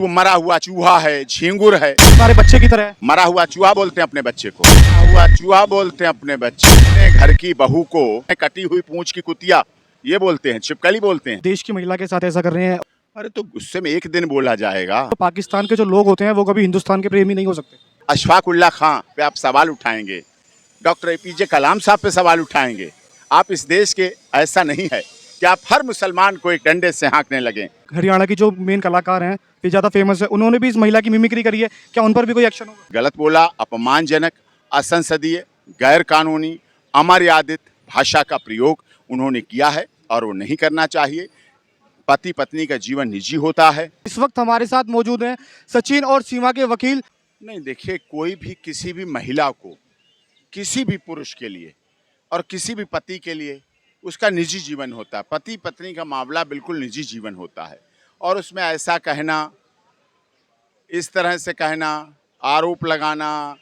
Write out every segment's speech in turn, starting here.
वो मरा हुआ चूहा है, झींगुर है। हमारे बच्चे की तरह है। मरा हुआ चूहा बोलते हैं अपने बच्चे को, मरा हुआ चूहा बोलते हैं अपने बच्चे। अपने घर की बहू को कटी हुई पूंछ की कुतिया ये बोलते हैं, छिपकली बोलते हैं। देश की महिला के साथ ऐसा कर रहे हैं। अरे तो गुस्से में एक दिन बोला जाएगा। तो पाकिस्तान के जो लोग होते हैं वो कभी हिंदुस्तान के प्रेमी नहीं हो सकते। अशफाक उल्ला खां पे आप सवाल उठाएंगे, डॉक्टर एपीजे कलाम साहब पे सवाल उठाएंगे। आप इस देश के ऐसा नहीं है कि आप हर मुसलमान को एक डंडे से हाँकने लगें। हरियाणा की जो मेन कलाकार हैं ये ज़्यादा फेमस है, उन्होंने भी इस महिला की मिमिक्री करी है, क्या उन पर भी कोई एक्शन होगा? गलत बोला, अपमानजनक, असंसदीय, गैर कानूनी, अमर्यादित भाषा का प्रयोग उन्होंने किया है और वो नहीं करना चाहिए। पति पत्नी का जीवन निजी होता है। इस वक्त हमारे साथ मौजूद हैं सचिन और सीमा के वकील। नहीं देखिए, कोई भी किसी भी महिला को, किसी भी पुरुष के लिए और किसी भी पति के लिए उसका निजी जीवन होता है। पति पत्नी का मामला बिल्कुल निजी जीवन होता है और उसमें ऐसा कहना, इस तरह से कहना, आरोप लगाना,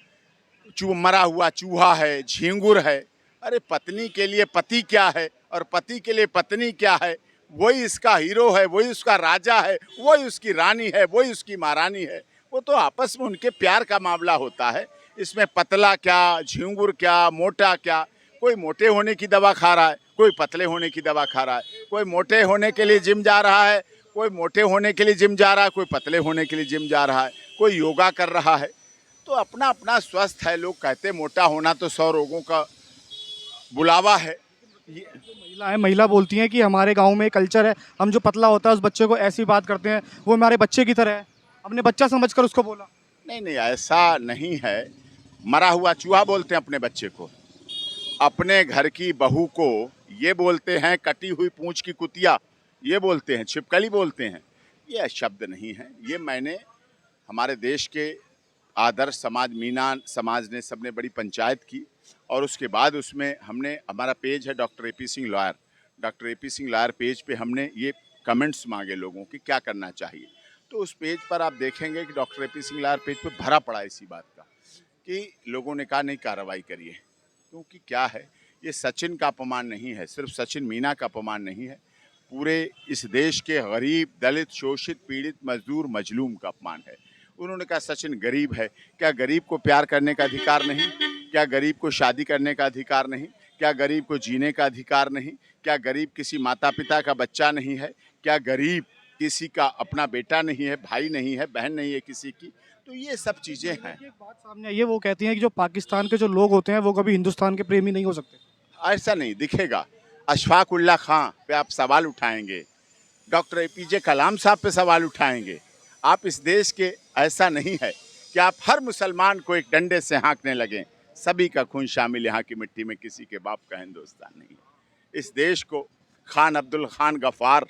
मरा हुआ चूहा है, झींगुर है। अरे पत्नी के लिए पति क्या है और पति के लिए पत्नी क्या है? वही इसका हीरो है, वही उसका राजा है, वही उसकी रानी है, वही उसकी महारानी है। वो तो आपस में उनके प्यार का मामला होता है। इसमें पतला क्या, झींगुर क्या, मोटा क्या। कोई मोटे होने की दवा खा रहा है, कोई पतले होने की दवा खा रहा है, कोई मोटे होने के लिए जिम जा रहा है, कोई मोटे होने के लिए जिम जा रहा है, कोई पतले होने के लिए जिम जा रहा है, कोई योगा कर रहा है। तो अपना अपना स्वस्थ है। लोग कहते मोटा होना तो 100 रोगों का बुलावा है। महिला है, महिला बोलती हैं कि हमारे गांव में एक कल्चर है, हम जो पतला होता है उस बच्चे को ऐसी बात करते हैं, वो हमारे बच्चे की तरह है। हमने बच्चा समझकर उसको बोला। नहीं नहीं, ऐसा नहीं है। मरा हुआ चूहा बोलते हैं अपने बच्चे को। अपने घर की बहू को ये बोलते हैं कटी हुई पूंछ की कुतिया, ये बोलते हैं, छिपकली बोलते हैं। ये शब्द नहीं है। ये मैंने हमारे देश के आदर्श समाज, मीना समाज ने, सबने बड़ी पंचायत की और उसके बाद उसमें हमने, हमारा पेज है doctor AP Singh lawyer, doctor AP Singh lawyer page पे हमने ये कमेंट्स मांगे लोगों की क्या करना चाहिए। तो उस पेज पर आप देखेंगे कि doctor AP Singh lawyer page पे भरा पड़ा इसी बात का कि लोगों ने कहा नहीं कार्रवाई करिए। क्योंकि क्या है, ये सचिन का अपमान नहीं है, सिर्फ सचिन मीना का अपमान नहीं है, पूरे इस देश के गरीब, दलित, शोषित, पीड़ित, मजदूर, मजलूम का अपमान है। उन्होंने कहा सचिन गरीब है। क्या गरीब को प्यार करने का अधिकार नहीं? क्या गरीब को शादी करने का अधिकार नहीं? क्या गरीब को जीने का अधिकार नहीं? क्या गरीब किसी माता पिता का बच्चा नहीं है? क्या गरीब किसी का अपना बेटा नहीं है, भाई नहीं है, बहन नहीं है किसी की? तो ये सब चीज़ें हैं। एक बात सामने आई है, वो कहती हैं कि जो पाकिस्तान के जो लोग होते हैं वो कभी हिंदुस्तान के प्रेमी नहीं हो सकते। ऐसा नहीं दिखेगा। अशफाक उल्ला खां पे आप सवाल उठाएंगे, डॉक्टर एपीजे कलाम साहब पे सवाल उठाएंगे। आप इस देश के ऐसा नहीं है कि आप हर मुसलमान को एक डंडे से हाँकने लगें। सभी का खून शामिल यहाँ की मिट्टी में, किसी के बाप का हिंदुस्तान नहीं है। इस देश को खान अब्दुल खान गफ्फार,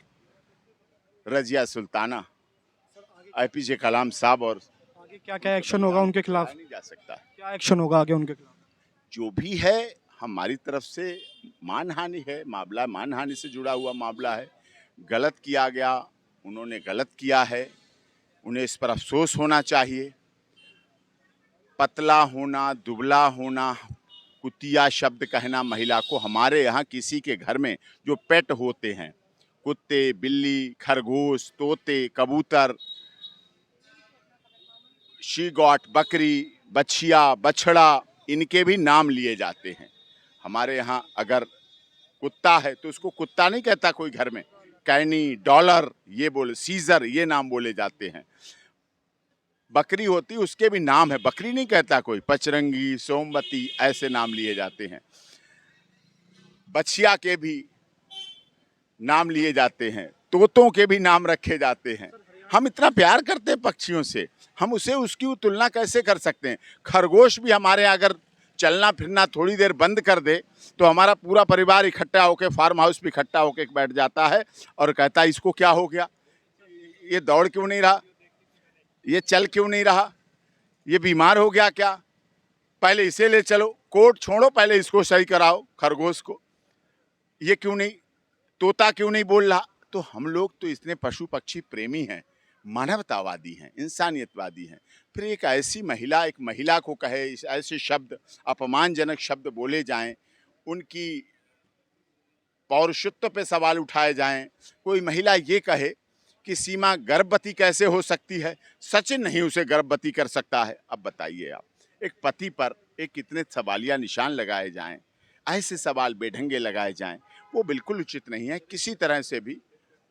रजिया सुल्ताना, एपीजे कलाम साहब और आगे क्या क्या एक्शन होगा उनके खिलाफ? नहीं जा सकता। क्या एक्शन होगा आगे उनके खिलाफ? जो भी है हमारी तरफ से मानहानि है, मामला मानहानि से जुड़ा हुआ मामला है। गलत किया गया, उन्होंने गलत किया है, उन्हें इस पर अफसोस होना चाहिए। पतला होना, दुबला होना, कुतिया शब्द कहना महिला को, हमारे यहाँ किसी के घर में जो पेट होते हैं, कुत्ते, बिल्ली, खरगोश, तोते, कबूतर, शी-गॉट, बकरी, बछिया, बछड़ा, इनके भी नाम लिए जाते हैं। हमारे यहाँ अगर कुत्ता है तो उसको कुत्ता नहीं कहता कोई घर में, कैनी, डॉलर ये बोले, सीजर ये नाम बोले जाते हैं। बकरी होती उसके भी नाम है, बकरी नहीं कहता कोई, पचरंगी, सोमवती ऐसे नाम लिए जाते हैं। बछिया के भी नाम लिए जाते हैं, तोतों के भी नाम रखे जाते हैं। हम इतना प्यार करते हैं पक्षियों से, हम उसे उसकी तुलना कैसे कर सकते हैं? खरगोश भी हमारे यहाँ अगर चलना फिरना थोड़ी देर बंद कर दे तो हमारा पूरा परिवार इकट्ठा होकर, फार्म हाउस भी इकट्ठा होकर बैठ जाता है और कहता है इसको क्या हो गया, ये दौड़ क्यों नहीं रहा, ये चल क्यों नहीं रहा, ये बीमार हो गया क्या, पहले इसे ले चलो, कोर्ट छोड़ो पहले इसको सही कराओ खरगोश को, ये क्यों नहीं, तोता क्यों नहीं बोल रहा। तो हम लोग तो इतने पशु पक्षी प्रेमी हैं, मानवतावादी हैं, इंसानियतवादी हैं, फिर एक ऐसी महिला, एक महिला को कहे ऐसे शब्द, अपमानजनक शब्द बोले जाएं, उनकी पौरुषत्व पे सवाल उठाए जाएं, कोई महिला ये कहे कि सीमा गर्भवती कैसे हो सकती है, सचिन नहीं उसे गर्भवती कर सकता है। अब बताइए आप, एक पति पर एक कितने सवालिया निशान लगाए जाएं, ऐसे सवाल बेढंगे लगाए जाएं, वो बिल्कुल उचित नहीं है। किसी तरह से भी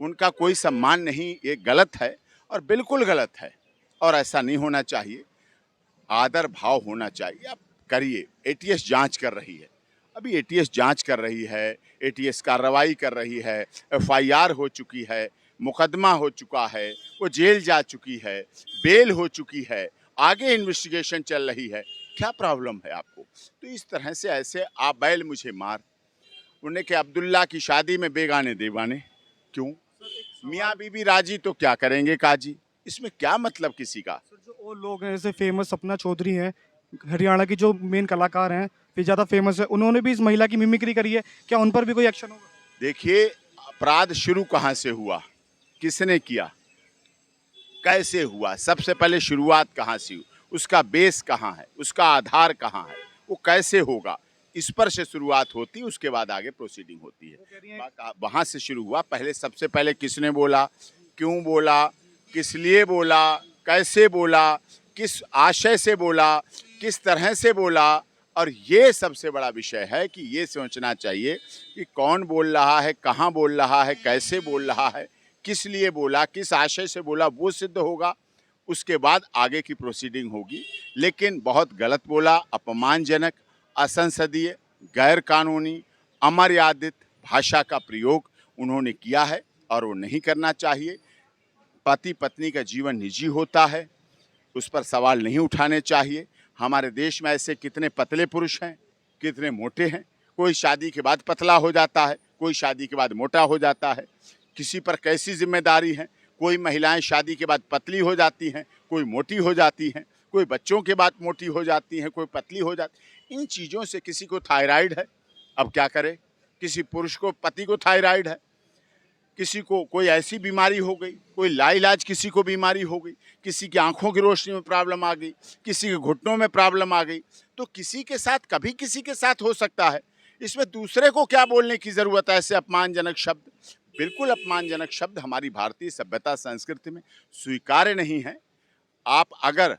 उनका कोई सम्मान नहीं, ये गलत है और बिल्कुल गलत है और ऐसा नहीं होना चाहिए। आदर भाव होना चाहिए। आप करिए, एटीएस जांच कर रही है, अभी एटीएस जांच कर रही है, एटीएस कार्रवाई कर रही है, एफआईआर हो चुकी है, मुकदमा हो चुका है, वो जेल जा चुकी है, बेल हो चुकी है, आगे इन्वेस्टिगेशन चल रही है। क्या प्रॉब्लम है आपको? तो इस तरह से ऐसे आप बैल मुझे मार, उन्हें कि अब्दुल्ला की शादी में बेगाने दीवाने क्यों? मियाँ बीबी राजी तो क्या करेंगे काजी? इसमें क्या मतलब किसी का? सर जो और लोग हैं जैसे फेमस सपना चौधरी हैं, हरियाणा की जो मेन कलाकार हैं, फिर ज़्यादा फेमस है, उन्होंने भी इस महिला की मिमिक्री करी है, क्या उन पर भी कोई एक्शन होगा? देखिए, अपराध शुरू कहाँ से हुआ, किसने किया, कैसे हुआ, सबसे पहले शुरुआत कहाँ से हुई, उसका बेस कहाँ है, उसका आधार कहाँ है, वो कैसे होगा, इस पर से शुरुआत होती, उसके बाद आगे प्रोसीडिंग होती वो कह रही हैं है। वहाँ से शुरू हुआ। पहले सबसे पहले किसने बोला, क्यों बोला, किस लिए बोला, कैसे बोला, किस आशय से बोला, किस तरह से बोला, और ये सबसे बड़ा विषय है कि ये सोचना चाहिए कि कौन बोल रहा है, कहाँ बोल रहा है, कैसे बोल रहा है, किस लिए बोला, किस आशय से बोला, वो सिद्ध होगा। उसके बाद आगे की प्रोसीडिंग होगी। लेकिन बहुत गलत बोला, अपमानजनक, असंसदीय, गैर कानूनी, अमर्यादित भाषा का प्रयोग उन्होंने किया है और वो नहीं करना चाहिए। पति पत्नी का जीवन निजी होता है, उस पर सवाल नहीं उठाने चाहिए। हमारे देश में ऐसे कितने पतले पुरुष हैं, कितने मोटे हैं। कोई शादी के बाद पतला हो जाता है, कोई शादी के बाद मोटा हो जाता है। किसी पर कैसी जिम्मेदारी है। कोई महिलाएं शादी के बाद पतली हो जाती हैं, कोई मोटी हो जाती हैं, कोई बच्चों के बाद मोटी हो जाती हैं, कोई पतली हो जाती। इन चीज़ों से किसी को थायराइड है, अब क्या करे। किसी पुरुष को, पति को थायराइड है, किसी को कोई ऐसी बीमारी हो गई, कोई लाइलाज किसी को बीमारी हो गई, किसी की आंखों की रोशनी में प्रॉब्लम आ गई, किसी के घुटनों में प्रॉब्लम आ गई, तो किसी के साथ कभी किसी के साथ हो सकता है। इसमें दूसरे को क्या बोलने की ज़रूरत है? ऐसे अपमानजनक शब्द, बिल्कुल अपमानजनक शब्द हमारी भारतीय सभ्यता संस्कृति में स्वीकार्य नहीं है। आप अगर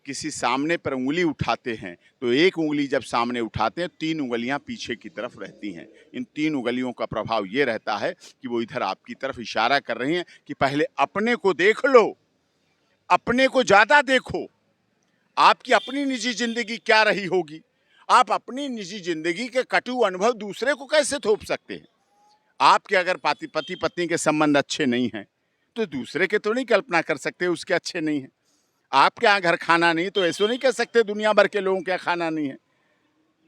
किसी सामने पर उंगली उठाते हैं तो एक उंगली जब सामने उठाते हैं, 3 उंगलियां पीछे की तरफ रहती हैं। इन 3 उंगलियों का प्रभाव ये रहता है कि वो इधर आपकी तरफ इशारा कर रही हैं कि पहले अपने को देख लो, अपने को ज़्यादा देखो। आपकी अपनी निजी ज़िंदगी क्या रही होगी? आप अपनी निजी ज़िंदगी के कटु अनुभव दूसरे को कैसे थोप सकते हैं? आपके अगर पति पत्नी के संबंध अच्छे नहीं हैं, तो दूसरे के तो नहीं कल्पना कर सकते उसके अच्छे नहीं हैं। आपके यहाँ घर खाना नहीं, तो ऐसे नहीं कह सकते दुनिया भर के लोगों के यहाँ खाना नहीं है।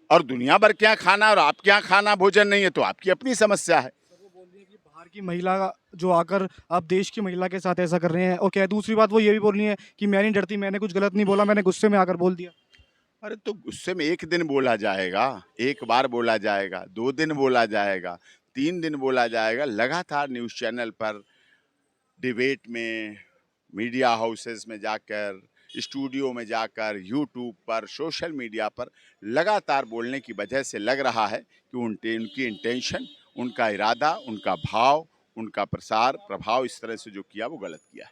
और दुनिया भर के यहाँ खाना और आपके यहाँ खाना भोजन नहीं है, तो आपकी अपनी समस्या है। सर वो बोल रही है कि बाहर की महिला जो आकर आप देश की महिला के साथ ऐसा कर रहे हैं, और क्या दूसरी बात वो ये भी बोल रही है कि मैं नहीं डरती, मैंने कुछ गलत नहीं बोला, मैंने गुस्से में आकर बोल दिया। अरे तो गुस्से में एक दिन बोला जाएगा, एक बार बोला जाएगा, 2 दिन बोला जाएगा, 3 दिन बोला जाएगा। लगातार न्यूज़ चैनल पर, डिबेट में, मीडिया हाउसेस में जाकर, स्टूडियो में जाकर, यूट्यूब पर, सोशल मीडिया पर लगातार बोलने की वजह से लग रहा है कि उनकी इंटेंशन, उनका इरादा, उनका भाव, उनका प्रसार प्रभाव इस तरह से जो किया वो गलत किया है।